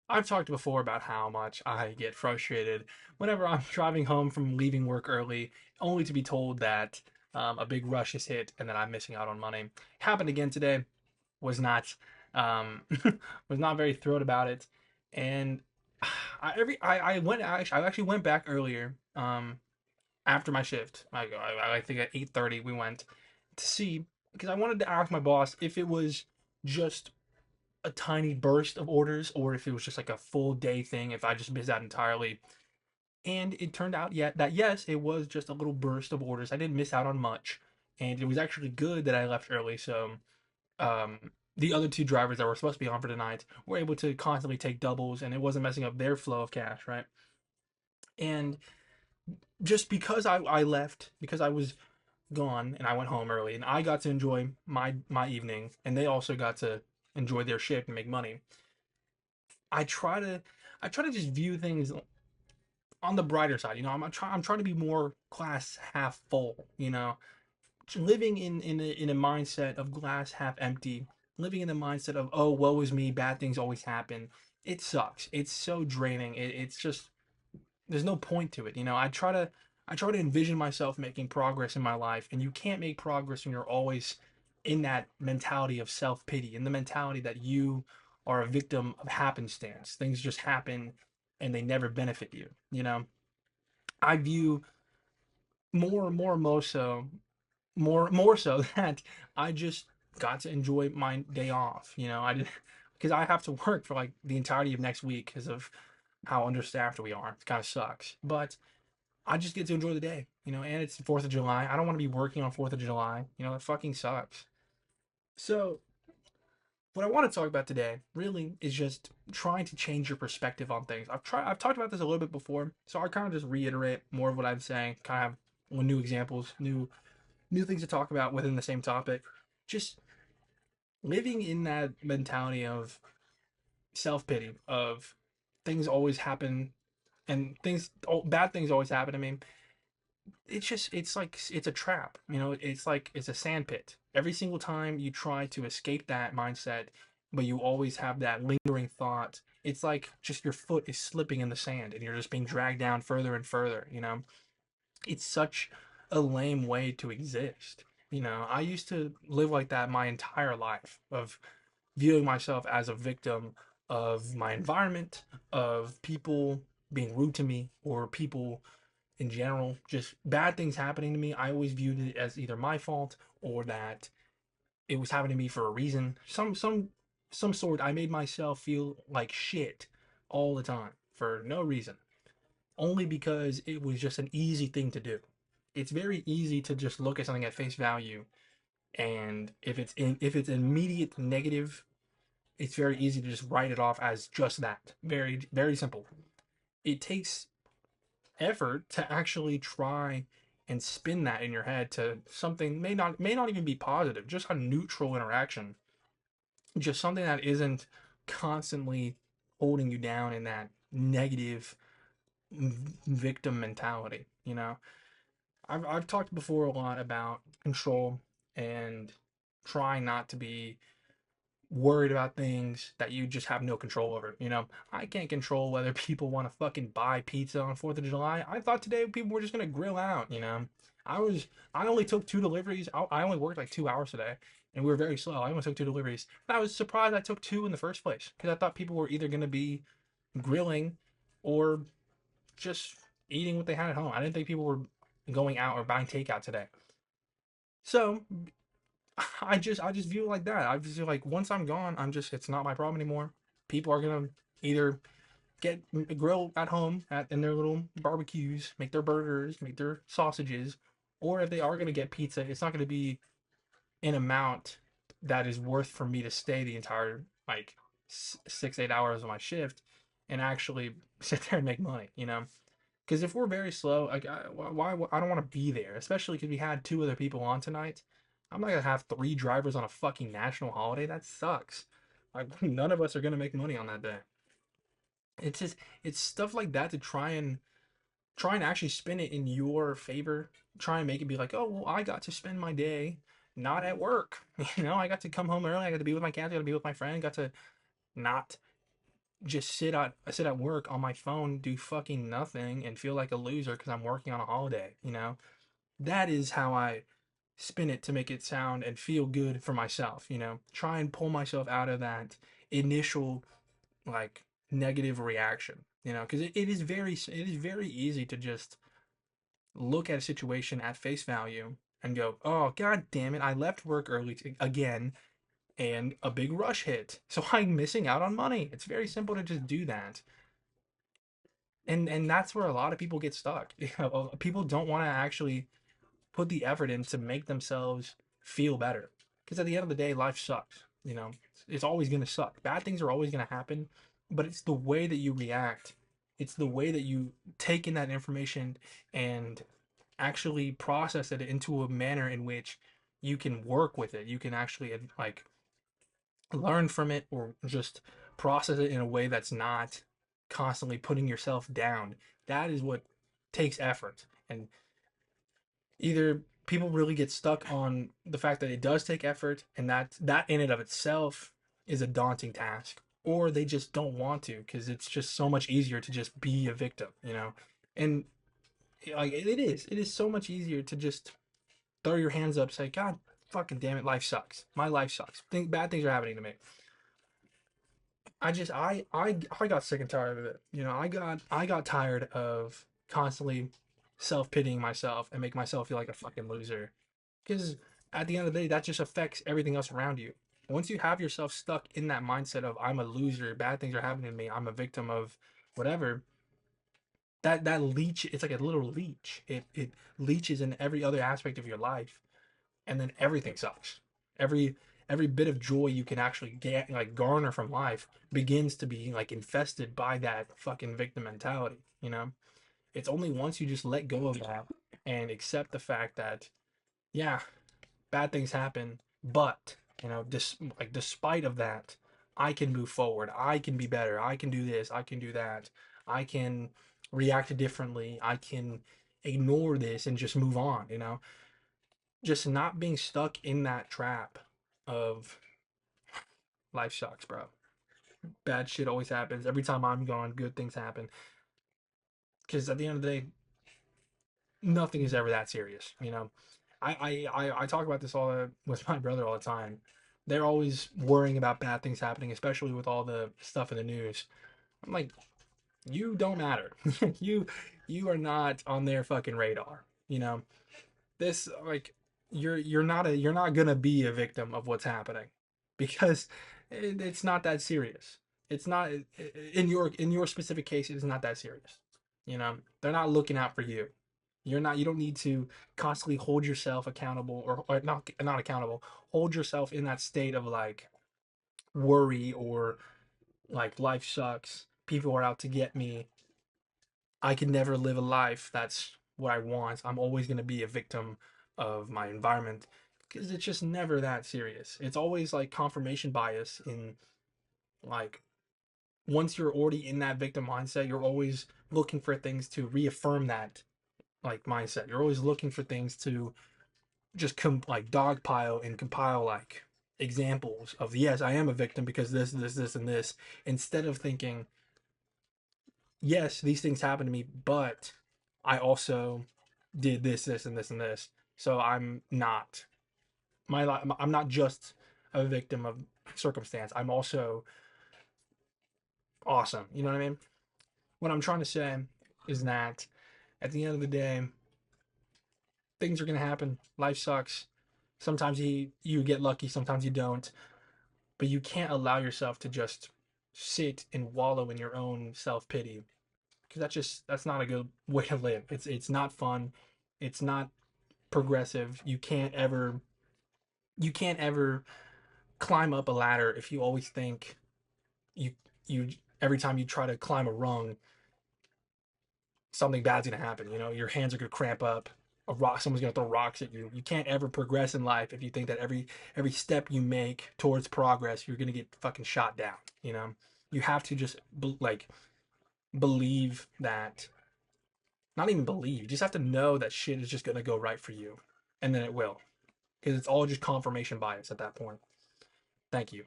I've talked before about how much I get frustrated whenever I'm driving home from leaving work early, only to be told that a big rush is hit and that I'm missing out on money. Happened again today. Was not um, was not very thrilled about it, and I actually went back earlier after my shift. I think at 8:30 we went to see because I wanted to ask my boss if it was just a tiny burst of orders or if it was just like a full day thing, if I just missed out entirely. And it turned out yet that yes, it was just a little burst of orders. I didn't miss out on much. And it was actually good that I left early. So um, the other two drivers that were supposed to be on for tonight were able to constantly take doubles and it wasn't messing up their flow of cash, right? And just because I left, because I was gone and I went home early and I got to enjoy my evening and they also got to enjoy their shift and make money. I try to I try to just view things on the brighter side. I'm trying to be more glass half full. Living in a mindset of glass half empty, living in the mindset of oh woe is me, bad things always happen. It sucks. It's so draining. It's just there's no point to it. I try to envision myself making progress in my life, and you can't make progress when you're always in that mentality of self pity, in the mentality that you are a victim of happenstance. Things just happen, and they never benefit you. I view more so that I just got to enjoy my day off. I did because I have to work for like the entirety of next week because of how understaffed we are. It kind of sucks, but I just get to enjoy the day, and it's the 4th of July. I don't want to be working on 4th of July. That fucking sucks. So, what I want to talk about today really is just trying to change your perspective on things. I've talked about this a little bit before, so I kind of just reiterate more of what I'm saying, kind of have new examples, new things to talk about within the same topic. Just living in that mentality of self-pity, of things always happen and bad things always happen to me. It's like it's a trap. It's like it's a sand pit. Every single time you try to escape that mindset, but you always have that lingering thought, it's like just your foot is slipping in the sand and you're just being dragged down further and further. It's such a lame way to exist. I used to live like that my entire life of viewing myself as a victim of my environment, of people being rude to me or people in general, just bad things happening to me. I always viewed it as either my fault or that it was happening to me for a reason. Some sort. I made myself feel like shit all the time for no reason. Only because it was just an easy thing to do. It's very easy to just look at something at face value, and if it's immediate negative, it's very easy to just write it off as just that. Very very simple. It takes effort to actually try and spin that in your head to something may not even be positive, just a neutral interaction, just something that isn't constantly holding you down in that negative victim mentality. I've talked before a lot about control and trying not to be worried about things that you just have no control over. I can't control whether people want to fucking buy pizza on 4th of July. I thought today people were just gonna grill out. I was I only took two deliveries. I only worked like 2 hours today, and we were very slow. I only took two deliveries. And I was surprised I took two in the first place because I thought people were either gonna be grilling or just eating what they had at home. I didn't think people were going out or buying takeout today. So I just view it like that. I just feel like once I'm gone, it's not my problem anymore. People are gonna either get grill at home in their little barbecues, make their burgers, make their sausages, or if they are gonna get pizza, it's not gonna be an amount that is worth for me to stay the entire like 6 8 hours of my shift and actually sit there and make money. Because if we're very slow, like why I don't want to be there, especially because we had two other people on tonight. I'm not gonna have three drivers on a fucking national holiday. That sucks. Like none of us are gonna make money on that day. It's just it's stuff like that to try and actually spin it in your favor. Try and make it be like, oh well, I got to spend my day not at work. I got to come home early. I got to be with my cats. I got to be with my friend. Got to not just sit at work on my phone, do fucking nothing, and feel like a loser because I'm working on a holiday. You know, that is how I spin it to make it sound and feel good for myself. You know, try and pull myself out of that initial like negative reaction. You know, because it is very easy to just look at a situation at face value and go, oh god damn it, I left work early again and a big rush hit. So I'm missing out on money. It's very simple to just do that. And that's where a lot of people get stuck. You know, people don't want to actually put the effort in to make themselves feel better. Because at the end of the day, life sucks. You know, it's always going to suck. Bad things are always going to happen, but it's the way that you react. It's the way that you take in that information and actually process it into a manner in which you can work with it. You can actually like learn from it or just process it in a way that's not constantly putting yourself down. That is what takes effort. And either people really get stuck on the fact that it does take effort and that in and of itself is a daunting task, or they just don't want to because it's just so much easier to just be a victim, you know. And like it is so much easier to just throw your hands up, say, God fucking damn it, life sucks. My life sucks. Bad things are happening to me. I got sick and tired of it. You know, I got tired of constantly self-pitying myself and make myself feel like a fucking loser. Because at the end of the day, that just affects everything else around you. Once you have yourself stuck in that mindset of I'm a loser, bad things are happening to me, I'm a victim of whatever, that leech, it's like a little leech. It leeches in every other aspect of your life, and then everything sucks. Every every bit of joy you can actually get like garner from life begins to be like infested by that fucking victim mentality, you know? It's only once you just let go of that and accept the fact that yeah, bad things happen, but you know, like despite of that, I can move forward. I can be better. I can do this. I can do that. I can react differently. I can ignore this and just move on, you know? Just not being stuck in that trap of life sucks, bro. Bad shit always happens. Every time I'm gone, good things happen. Because at the end of the day, nothing is ever that serious. You know, I talk about this with my brother all the time. They're always worrying about bad things happening, especially with all the stuff in the news. I'm like, you don't matter. you you are not on their fucking radar. You know, this like you're not gonna be a victim of what's happening because it's not that serious. It's not in your specific case. It's not that serious. You know, they're not looking out for you. You're not. You don't need to constantly hold yourself accountable or not accountable. Hold yourself in that state of like worry or like life sucks. People are out to get me. I can never live a life that's what I want. I'm always going to be a victim of my environment because it's just never that serious. It's always like confirmation bias in like once you're already in that victim mindset, you're always looking for things to reaffirm that like mindset. You're always looking for things to just like dogpile and compile like examples of yes, I am a victim because this and this instead of thinking yes, these things happen to me, but I also did this, and this, and this. So I'm not I'm not just a victim of circumstance. I'm also awesome. You know what I mean? What I'm trying to say is that at the end of the day, things are gonna happen. Life sucks. Sometimes you get lucky, sometimes you don't. But you can't allow yourself to just sit and wallow in your own self pity because that's not a good way to live. It's not fun. It's not progressive. You can't ever climb up a ladder if you always think you you every time you try to climb a rung, something bad's gonna happen. You know, your hands are gonna cramp up. A rock, someone's gonna throw rocks at you. You can't ever progress in life if you think that every step you make towards progress, you're gonna get fucking shot down. You know, you have to just like believe that not even believe. You just have to know that shit is just gonna go right for you, and then it will, because it's all just confirmation bias at that point. Thank you.